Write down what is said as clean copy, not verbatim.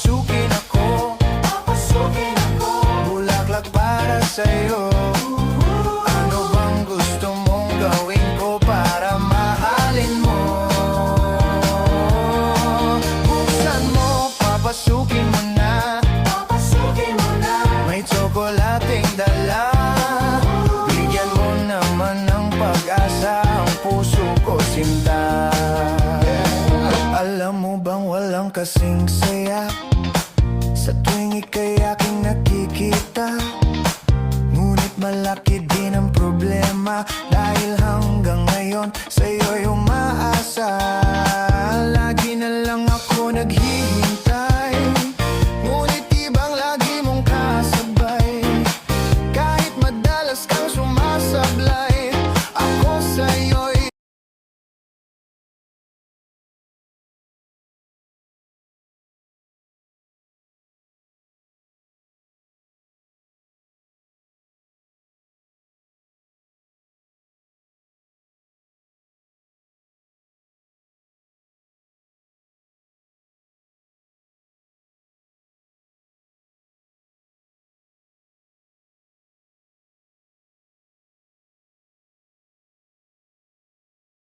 papasukin ako, papasukin ako. bulaklak para sa'yo. Ano bang gusto mong gawin ko para mahalin mo? Buksan mo, papasukin mo na, Papasukin mo na. may tsokolating dala. Bigyan mo naman ng pag-asa ang puso ko, sinta. Alam mo bang walang kasing saya sa tuwing ika'y aking nakikita? Ngunit malaki din ang problema dahil hanggang ngayon sa'yo'y umaasa.